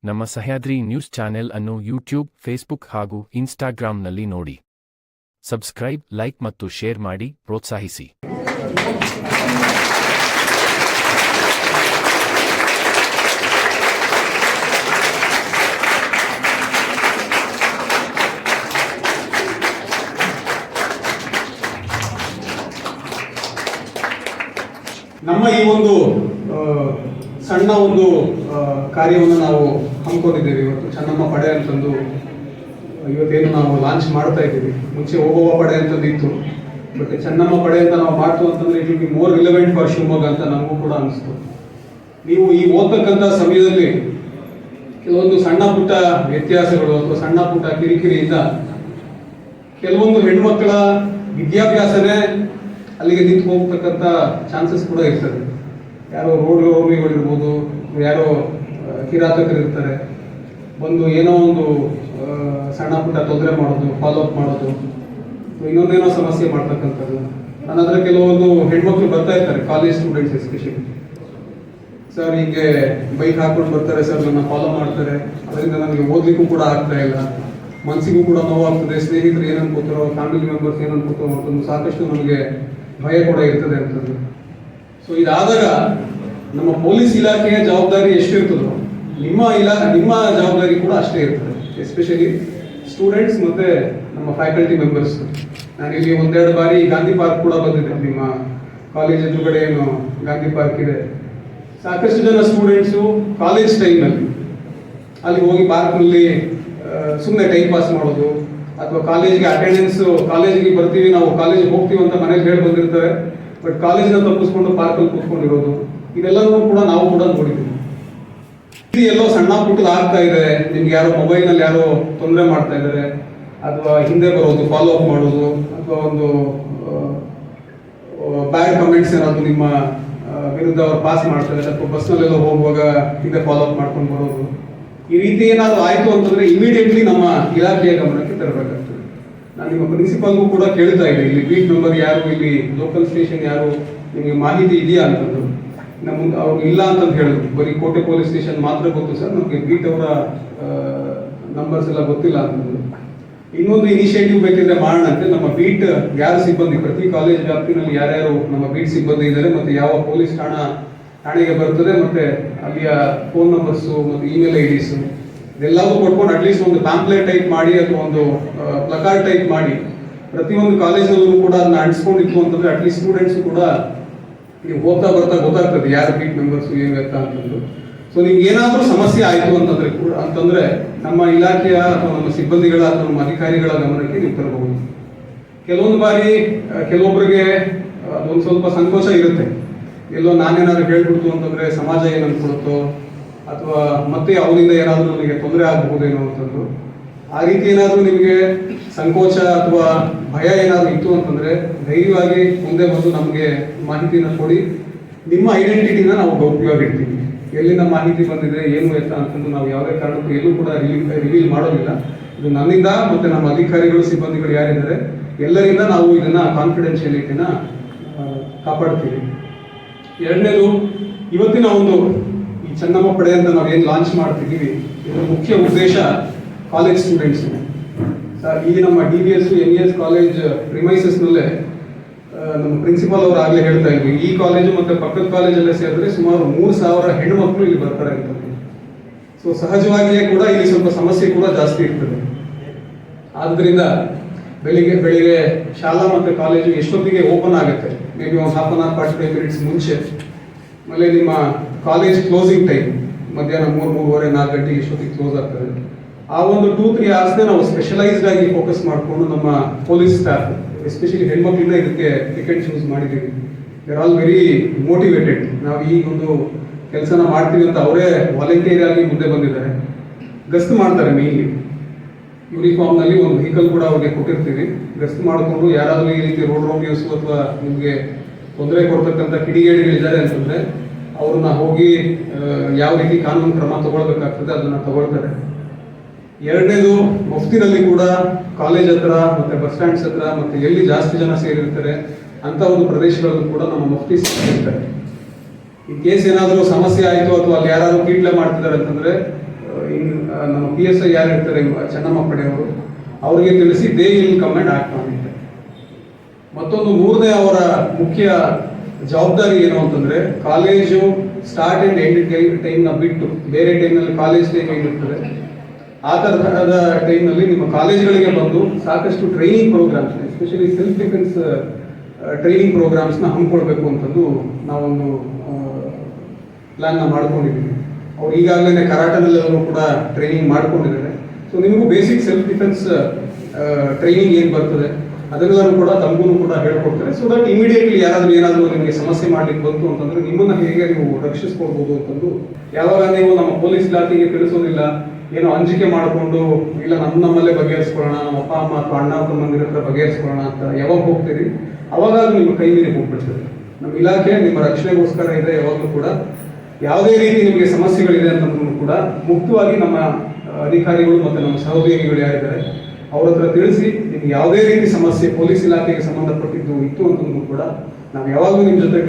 ನಮ್ಮ Sahyadri news channel ಅನ್ನು YouTube, Facebook ಹಾಗೂ ಇನ್ಸ್ಟಾಗ್ರಾಂನಲ್ಲಿ ನೋಡಿ. ಸಬ್ಸ್ಕ್ರೈಬ್, ಲೈಕ್ ಮತ್ತು ಶೇರ್ ಮಾಡಿ ಪ್ರೋತ್ಸಾಹಿಸಿ. ನಮ್ಮ ಈ ಒಂದು ಸಣ್ಣ ಒಂದು ಕಾರ್ಯವನ್ನು ನಾವು ಹಮ್ಮಿಕೊಂಡಿದ್ದೇವೆ. ಇವತ್ತು ಚೆನ್ನಮ್ಮ ಪಡೆ ಅಂತಂದು ಇವತ್ತೇನು ನಾವು ಲಾಂಚ್ ಮಾಡ್ತಾ ಇದ್ದೀವಿ. ಮುಂಚೆ ಓಬವ್ವ ಪಡೆ ಅಂತಂದಿತ್ತು, ಬಟ್ ಚೆನ್ನಮ್ಮ ಪಡೆ ಅಂತ ನಾವು ಮಾಡ್ತು ಅಂತಂದ್ರೆ it will be more relevant for Shivamogga ಅಂತ ನಮಗೂ ಕೂಡ ಅನಿಸ್ತು. ನೀವು ಈ ಓದ್ತಕ್ಕಂಥ ಸಮಯದಲ್ಲಿ ಕೆಲವೊಂದು ಸಣ್ಣ ಪುಟ್ಟ ವ್ಯತ್ಯಾಸಗಳು ಅಥವಾ ಸಣ್ಣ ಪುಟ್ಟ ಕಿರಿಕಿರಿಯಿಂದ ಕೆಲವೊಂದು ಹೆಣ್ಮಕ್ಕಳ ವಿದ್ಯಾಭ್ಯಾಸನೇ ಅಲ್ಲಿಗೆ ನಿಂತು ಹೋಗ್ತಕ್ಕಂಥ ಚಾನ್ಸಸ್ ಕೂಡ ಇರ್ತದೆ. ಯಾರೋ ರೋಡ್ ರೋಮಿಗಳಿರ್ಬೋದು, ಯಾರೋ ಕಿರಾತಕರು ಇರ್ತಾರೆ, ಬಂದು ಏನೋ ಒಂದು ಸಣ್ಣ ಪುಟ್ಟ ತೊಂದರೆ ಮಾಡೋದು, ಫಾಲೋ ಅಪ್ ಮಾಡೋದು, ಇನ್ನೊಂದೇನೋ ಸಮಸ್ಯೆ ಮಾಡ್ತಕ್ಕಂಥದ್ದು. ನನ್ನ ಹತ್ರ ಕೆಲವೊಂದು ಹೆಣ್ಮಕ್ಳು ಬರ್ತಾ ಇರ್ತಾರೆ, ಕಾಲೇಜ್ ಸ್ಟೂಡೆಂಟ್ಸ್ ಎಸ್ಪೆಷಲಿ. ಸರ್ ಹೀಗೆ ಬೈಕ್ ಹಾಕೊಂಡು ಬರ್ತಾರೆ ಸರ್, ನನ್ನ ಫಾಲೋ ಮಾಡ್ತಾರೆ, ಅದರಿಂದ ನನಗೆ ಓದ್ಲಿಕ್ಕೂ ಕೂಡ ಆಗ್ತಾ ಇಲ್ಲ, ಮನಸ್ಸಿಗೂ ಕೂಡ ನೋವಾಗ್ತದೆ, ಸ್ನೇಹಿತರು ಏನು ಅನ್ಕೋತಾರೋ, ಫ್ಯಾಮಿಲಿ ಮೆಂಬರ್ಸ್ ಏನು ಅನ್ಕೋತಾರೋ ಅಂತಂದು ಸಾಕಷ್ಟು ನಮಗೆ ಭಯ ಕೂಡ ಇರ್ತದೆ ಅಂತಂದು. ಸೊ ಇದಾದಾಗ ನಮ್ಮ ಪೊಲೀಸ್ ಇಲಾಖೆಯ ಜವಾಬ್ದಾರಿ ಎಷ್ಟಿರ್ತದೋ ನಿಮ್ಮ ಜವಾಬ್ದಾರಿ ಕೂಡ ಅಷ್ಟೇ ಇರ್ತದೆ. ಎಸ್ಪೆಷಲಿ ಸ್ಟೂಡೆಂಟ್ಸ್ ಮತ್ತೆ ನಮ್ಮ ಫ್ಯಾಕಲ್ಟಿ ಮೆಂಬರ್ಸ್. ನಾನಿಲ್ಲಿ ಒಂದೆರಡು ಬಾರಿ ಗಾಂಧಿ ಪಾರ್ಕ್ ಕೂಡ ಬಂದಿದ್ದೆ. ನಿಮ್ಮ ಕಾಲೇಜ್ ಎದುರುಗಡೆ ಏನು ಗಾಂಧಿ ಪಾರ್ಕ್ ಇದೆ, ಸಾಕಷ್ಟು ಜನ ಸ್ಟೂಡೆಂಟ್ಸು ಕಾಲೇಜ್ ಟೈಮ್ನಲ್ಲಿ ಅಲ್ಲಿ ಹೋಗಿ ಪಾರ್ಕ್ನಲ್ಲಿ ಸುಮ್ಮನೆ ಟೈಮ್ ಪಾಸ್ ಮಾಡೋದು, ಅಥವಾ ಕಾಲೇಜ್ಗೆ ಅಟೆಂಡೆನ್ಸ್, ಕಾಲೇಜಿಗೆ ಬರ್ತೀವಿ ನಾವು, ಕಾಲೇಜಿಗೆ ಹೋಗ್ತೀವಿ ಅಂತ ಮನೇಲಿ ಹೇಳಿ ಬಂದಿರ್ತಾರೆ, ಬಟ್ ಕಾಲೇಜಿನ ತಪ್ಪಿಸ್ಕೊಂಡು ಪಾರ್ಕಲ್ಲಿ ಕೂತ್ಕೊಂಡಿರೋದು, ಇದೆಲ್ಲವೂ ಕೂಡ ನಾವು ಕೂಡ ನೋಡಿದ್ದೀವಿ. ಇದು ಎಲ್ಲೋ ಸಣ್ಣ ಪುಟ್ಟದ ಆಗ್ತಾ ಇದೆ, ನಿಮ್ಗೆ ಯಾರೋ ಮೊಬೈಲ್ನಲ್ಲಿ ಯಾರೋ ತೊಂದರೆ ಮಾಡ್ತಾ ಇದ್ದಾರೆ, ಅಥವಾ ಹಿಂದೆ ಬರೋದು, ಫಾಲೋ ಅಪ್ ಮಾಡೋದು, ಅಥವಾ ಒಂದು ಬ್ಯಾಡ್ ಕಮೆಂಟ್ಸ್ ಏನಾದ್ರು ನಿಮ್ಮ ವಿರುದ್ಧ ಅವ್ರು ಪಾಸ್ ಮಾಡ್ತಾರೆ, ಅಥವಾ ಬಸ್ನಲ್ಲೆಲ್ಲ ಹೋಗುವಾಗ ಹಿಂದೆ ಫಾಲೋ ಅಪ್ ಮಾಡ್ಕೊಂಡು ಬರೋದು, ಈ ರೀತಿ ಏನಾದ್ರು ಆಯ್ತು ಅಂತಂದ್ರೆ ಇಮಿಡಿಯೇಟ್ಲಿ ನಮ್ಮ ಇಲಾಖೆಯ ಗಮನಕ್ಕೆ ತರಬೇಕಾಗ್ತದೆ. ನಾನು ನಿಮ್ಮ ಪ್ರಿನ್ಸಿಪಾಲ್ಗೂ ಕೂಡ ಕೇಳ್ತಾ ಇದ್ದೆ, ಇಲ್ಲಿ ಬೀಟ್ ನಂಬರ್ ಯಾರು, ಇಲ್ಲಿ ಲೋಕಲ್ ಸ್ಟೇಷನ್ ಯಾರು, ನಿಮಗೆ ಮಾಹಿತಿ ಇದೆಯಾ ಅಂತಂದು. ನಮ್ಮ ಅವ್ರು ಇಲ್ಲ ಅಂತಂದು ಹೇಳಿದ್ರು, ಬರೀ ಕೋಟೆ ಪೊಲೀಸ್ ಸ್ಟೇಷನ್ ಮಾತ್ರ ಗೊತ್ತು ಸರ್, ನಮಗೆ ಬೀಟ್ ಅವರ ನಂಬರ್ಸ್ ಎಲ್ಲ ಗೊತ್ತಿಲ್ಲ ಅಂತಂದು. ಇನ್ನೊಂದು ಇನಿಷಿಯೇಟಿವ್ ಬೇಕಿದ್ರೆ ಮಾಡೋಣ ಅಂತ ನಮ್ಮ ಬೀಟ್ ಯಾರು ಸಿಬ್ಬಂದಿ, ಪ್ರತಿ ಕಾಲೇಜ್ ವ್ಯಾಪ್ತಿನಲ್ಲಿ ಯಾರ್ಯಾರು ನಮ್ಮ ಬೀಟ್ ಸಿಬ್ಬಂದಿ ಇದ್ದಾರೆ, ಮತ್ತೆ ಯಾವ ಪೊಲೀಸ್ ಠಾಣೆಗೆ ಬರ್ತದೆ, ಮತ್ತೆ ಅಲ್ಲಿಯ ಫೋನ್ ನಂಬರ್ಸು ಮತ್ತು ಇಮೇಲ್ ಐಡಿಸು ಇದೆಲ್ಲವೂ ಕೊಟ್ಕೊಂಡು ಅಟ್ಲೀಸ್ಟ್ ಒಂದು ಪ್ಯಾಂಪ್ಲೆಟ್ ಟೈಪ್ ಮಾಡಿ ಅಥವಾ ಒಂದು ಪ್ಲಕಾರ್ಡ್ ಟೈಪ್ ಮಾಡಿ ಪ್ರತಿಯೊಂದು ಕಾಲೇಜಲ್ಲೂ ಕೂಡ ಅದನ್ನ ಅಂಟಿಸ್ಕೊಂಡಿತ್ತು ಅಂತಂದ್ರೆ ಅಟ್ಲೀಸ್ಟ್ ಸ್ಟೂಡೆಂಟ್ಸ್ ಕೂಡ ನೀವು ಹೋಗ್ತಾ ಬರ್ತಾ ಗೊತ್ತಾಗ್ತದೆ ಯಾರು ಬೀಟ್ ಮೆಂಬರ್ಸು ಏನು ಎತ್ತ ಅಂತಂದು. ಸೊ ನಿಮ್ಗೆ ಏನಾದರೂ ಸಮಸ್ಯೆ ಆಯಿತು ಅಂತಂದ್ರೆ ನಮ್ಮ ಇಲಾಖೆಯ ಅಥವಾ ನಮ್ಮ ಸಿಬ್ಬಂದಿಗಳ ಅಥವಾ ನಮ್ಮ ಅಧಿಕಾರಿಗಳ ಗಮನಕ್ಕೆ ನೀವು ತರಬಹುದು. ಕೆಲವೊಂದು ಬಾರಿ ಕೆಲವೊಬ್ಬರಿಗೆ ಅದೊಂದು ಸ್ವಲ್ಪ ಸಂಕೋಚ ಇರುತ್ತೆ, ಎಲ್ಲೋ ನಾನೇನಾದ್ರು ಹೇಳ್ಬಿಡ್ತು ಅಂತಂದ್ರೆ ಸಮಾಜ ಏನು ಅನ್ಕೊಳುತ್ತೋ, ಅಥವಾ ಮತ್ತೆ ಅವರಿಂದ ಏನಾದರೂ ನನಗೆ ತೊಂದರೆ ಆಗಬಹುದೇನೋ ಅಂತಂದು. ಆ ರೀತಿ ಏನಾದರೂ ನಿಮಗೆ ಸಂಕೋಚ ಅಥವಾ ಭಯ ಏನಾದರೂ ಇತ್ತು ಅಂತಂದ್ರೆ ಧೈರ್ಯವಾಗಿ ಮುಂದೆ ಬಂದು ನಮಗೆ ಮಾಹಿತಿನ ಕೊಡಿ. ನಿಮ್ಮ ಐಡೆಂಟಿಟಿನ ನಾವು ಗೌಪ್ಯವಾಗಿರ್ತೀವಿ. ಎಲ್ಲಿಂದ ಮಾಹಿತಿ ಬಂದಿದೆ ಏನು ಎತ್ತ ಅಂತಂದು ನಾವು ಯಾವುದೇ ಕಾರಣಕ್ಕೂ ಎಲ್ಲೂ ಕೂಡ ರಿವೀಲ್ ಮಾಡೋದಿಲ್ಲ. ಇದು ನನ್ನಿಂದ ಮತ್ತೆ ನಮ್ಮ ಅಧಿಕಾರಿಗಳು, ಸಿಬ್ಬಂದಿಗಳು ಯಾರಿದ್ದಾರೆ ಎಲ್ಲರಿಂದ ನಾವು ಇದನ್ನ ಕಾನ್ಫಿಡೆನ್ಷಿಯಲಿಟಿನ ಕಾಪಾಡ್ತೀವಿ. ಎರಡನೇದು, ಇವತ್ತಿನ ಒಂದು ಈ ಚೆನ್ನಮ್ಮ ಪಡೆ ಅಂತ ನಾವು ಏನು ಲಾಂಚ್ ಮಾಡ್ತಿದ್ದೀವಿ, ಇದರ ಮುಖ್ಯ ಉದ್ದೇಶ ಕಾಲೇಜ್ ಸ್ಟೂಡೆಂಟ್ಸ್. ಈ ನಮ್ಮ DBS NES ಕಾಲೇಜ್ ಪ್ರಿಮೈಸಸ್ನಲ್ಲೇ ನಮ್ಮ ಪ್ರಿನ್ಸಿಪಾಲ್ ಅವರು ಆಗಲೇ ಹೇಳ್ತಾ ಇದ್ವಿ, ಈ ಕಾಲೇಜು ಮತ್ತೆ ಪಕ್ಕದ ಕಾಲೇಜಲ್ಲೇ ಸೇರಿದ್ರೆ ಸುಮಾರು 3,000 ಹೆಣ್ಣುಮಕ್ಕಳು ಇಲ್ಲಿ ಬರ್ತಾರೆ ಅಂತ. ಸೊ ಸಹಜವಾಗಿಯೇ ಕೂಡ ಇಲ್ಲಿ ಸ್ವಲ್ಪ ಸಮಸ್ಯೆ ಕೂಡ ಜಾಸ್ತಿ ಇರ್ತದೆ. ಆದ್ರಿಂದ ಬೆಳಿಗ್ಗೆ ಶಾಲಾ ಮತ್ತು ಕಾಲೇಜು ಎಷ್ಟೊತ್ತಿಗೆ ಓಪನ್ ಆಗುತ್ತೆ, ಮೇ ಬಿ ಒಂದು 1/2 hour 45 minutes ಮುಂಚೆ. ಆಮೇಲೆ ನಿಮ್ಮ ಕಾಲೇಜ್ ಕ್ಲೋಸಿಂಗ್ ಟೈಮ್ ಮಧ್ಯಾಹ್ನ 3-3:30 4 ಗಂಟೆಗೆ ಎಷ್ಟೊತ್ತಿಗೆ ಕ್ಲೋಸ್ ಆಗ್ತದೆ. ಆ ಒಂದು 2-3 hours ನಾವು ಸ್ಪೆಷಲೈಸ್ಡ್ ಆಗಿ ಫೋಕಸ್ ಮಾಡಿಕೊಂಡು ನಮ್ಮ ಪೊಲೀಸ್ ಸ್ಟಾಫ್, ಎಸ್ಪೆಷಲಿ ಹೆಣ್ಮಕ್ಳಿಂದ ಇದಕ್ಕೆ ಟಿಕೆಟ್ ಚೂಸ್ ಮಾಡಿದ್ದೀವಿ. They are all very motivated. ನಾವು ಈ ಒಂದು ಕೆಲಸನ ಮಾಡ್ತೀವಿ ಅಂತ ಅವರೇ ವಾಲಂಟಿಯರ್ ಆಗಿ ಮುಂದೆ ಬಂದಿದ್ದಾರೆ. ಗಸ್ತು ಮಾಡ್ತಾರೆ, ಮೇನ್ಲಿ ಯೂನಿಫಾರ್ಮ್ನಲ್ಲಿ ಒಂದು ವೆಹಿಕಲ್ ಕೂಡ ಅವ್ರಿಗೆ ಕೊಟ್ಟಿರ್ತೀವಿ. ಗಸ್ತು ಮಾಡಿಕೊಂಡು ಯಾರಾದರೂ ಈ ರೀತಿ ರೋಡ್ ರೋಮಿಯೋಸ್ ಅಥವಾ ನಿಮಗೆ ತೊಂದರೆ ಕೊಡ್ತಕ್ಕಂಥ ಕಿಡಿಗೇಡಿಗಳಿದ್ದಾರೆ ಅಂತಂದ್ರೆ ಅವ್ರನ್ನ ಹೋಗಿ ಯಾವ ರೀತಿ ಕಾನೂನು ಕ್ರಮ ತಗೊಳ್ಬೇಕಾಗ್ತದೆ ಅದನ್ನ ತಗೊಳ್ತಾರೆ. ಎರಡನೇದು, ಮುಫ್ತಿನಲ್ಲಿ ಕೂಡ ಕಾಲೇಜ್ ಹತ್ರ ಮತ್ತೆ ಬಸ್ ಸ್ಟ್ಯಾಂಡ್ಸ್ ಹತ್ರ ಮತ್ತೆ ಎಲ್ಲಿ ಜಾಸ್ತಿ ಜನ ಸೇರಿರ್ತಾರೆ ಅಂತ ಒಂದು ಪ್ರದೇಶಗಳಲ್ಲೂ ಕೂಡ ನಮ್ಮ ಮುಫ್ತೀಸ್ ಇರ್ತಾರೆ. ಇನ್ ಕೇಸ್ ಏನಾದರೂ ಸಮಸ್ಯೆ ಆಯಿತು ಅಥವಾ ಅಲ್ಲಿ ಯಾರಾದರೂ ಕೀಟ್ಲೆ ಮಾಡ್ತಿದ್ದಾರೆ ಅಂತಂದ್ರೆ ನಮ್ಮ PSI ಯಾರು ಇರ್ತಾರೆ ಚೆನ್ನಮ್ಮ ಪಡೆಯವರು ಅವರಿಗೆ ತಿಳಿಸಿ they will come and act on it. ಮತ್ತೊಂದು ಮೂರನೇ ಅವರ ಮುಖ್ಯ ಜವಾಬ್ದಾರಿ ಏನು ಅಂತಂದ್ರೆ, ಕಾಲೇಜು ಸ್ಟಾರ್ಟ್ ಅಂಡ್ ಎಂಡ್ ಟೈಮ್ನ ಬಿಟ್ಟು ಬೇರೆ ಟೈಮ್ನಲ್ಲಿ ಕಾಲೇಜ್ ಟೈಮ್ ಏನಿರ್ತದೆ ಆ ತರಹದ ಟೈಮ್ನಲ್ಲಿ ನಿಮ್ಮ ಕಾಲೇಜ್ಗಳಿಗೆ ಬಂದು ಸಾಕಷ್ಟು training programs, especially self defence training ಪ್ರೋಗ್ರಾಮ್ಸ್ನ ಹಮ್ಮಿಕೊಳ್ಬೇಕು ಅಂತಂದು ನಾವೊಂದು ಪ್ಲಾನ್ನ ಮಾಡ್ಕೊಂಡಿದ್ದೀವಿ. ಅವ್ರು ಈಗಾಗಲೇ ಕರಾಟನಲ್ಲೆಲ್ಲರೂ ಕೂಡ ಟ್ರೈನಿಂಗ್ ಮಾಡ್ಕೊಂಡಿದ್ದಾರೆ. ಸೊ ನಿಮಗೂ ಬೇಸಿಕ್ ಸೆಲ್ಫ್ ಡಿಫೆನ್ಸ್ ಟ್ರೈನಿಂಗ್ ಏನು ಬರ್ತದೆ ಅದೆಲ್ಲರೂ ಕೂಡ ತಮಗೂ ಕೂಡ ಹೇಳ್ಕೊಡ್ತಾರೆ. ಸೊ ದಟ್ ಇಮಿಡಿಯೇಟ್ಲಿ ಏನಾದರೂ ನಿಮಗೆ ಸಮಸ್ಯೆ ಮಾಡ್ಲಿಕ್ಕೆ ಬಂತು ಅಂತಂದ್ರೆ ನಿಮ್ಮನ್ನ ಹೇಗೆ ನೀವು ರಕ್ಷಿಸ್ಕೊಳ್ಬೋದು ಅಂತಂದು, ಯಾವಾಗ ನೀವು ನಮ್ಮ ಪೊಲೀಸ್ ಇಲಾಖೆಗೆ ತಿಳಿಸೋದಿಲ್ಲ, ಏನೋ ಅಂಜಿಕೆ ಮಾಡಿಕೊಂಡು ಇಲ್ಲ ನಮ್ಮಲ್ಲೇ ಬಗೆಹರಿಸ್ಕೊಳ್ಳೋಣ, ನಮ್ಮ ಅಪ್ಪ ಅಮ್ಮ ಅಥವಾ ಅಣ್ಣ ತಮ್ಮಂದಿರ ಹತ್ರ ಬಗೆಹರಿಸ್ಕೊಳ್ಳೋಣ ಅಂತ ಯಾವಾಗ ಹೋಗ್ತೀರಿ ಅವಾಗ ಅದು ನಿಮ್ಮ ಕೈ ಮೀರಿ ಹೋಗ್ಬಿಡ್ತದೆ. ನಮ್ಮ ಇಲಾಖೆ ನಿಮ್ಮ ರಕ್ಷಣೆಗೋಸ್ಕರ ಇದೆ. ಯಾವಾಗಲೂ ಕೂಡ ಯಾವುದೇ ರೀತಿ ನಿಮಗೆ ಸಮಸ್ಯೆಗಳಿದೆ ಅಂತಂದ್ರೂ ಕೂಡ ಮುಕ್ತವಾಗಿ ನಮ್ಮ ಅಧಿಕಾರಿಗಳು ಮತ್ತು ನಮ್ಮ ಸಹೋದ್ಯೋಗಿಗಳು ಯಾರಿದ್ದಾರೆ ಅವ್ರ ಹತ್ರ ತಿಳಿಸಿ, ನಿಮ್ಗೆ ಯಾವುದೇ ರೀತಿ ಸಮಸ್ಯೆ ಪೊಲೀಸ್ ಇಲಾಖೆಗೆ ಸಂಬಂಧಪಟ್ಟಿದ್ದು ಇತ್ತು ಅಂತಂದ್ರೂ ಕೂಡ ನಾವು ಯಾವಾಗಲೂ ನಿಮ್ಮ ಜೊತೆ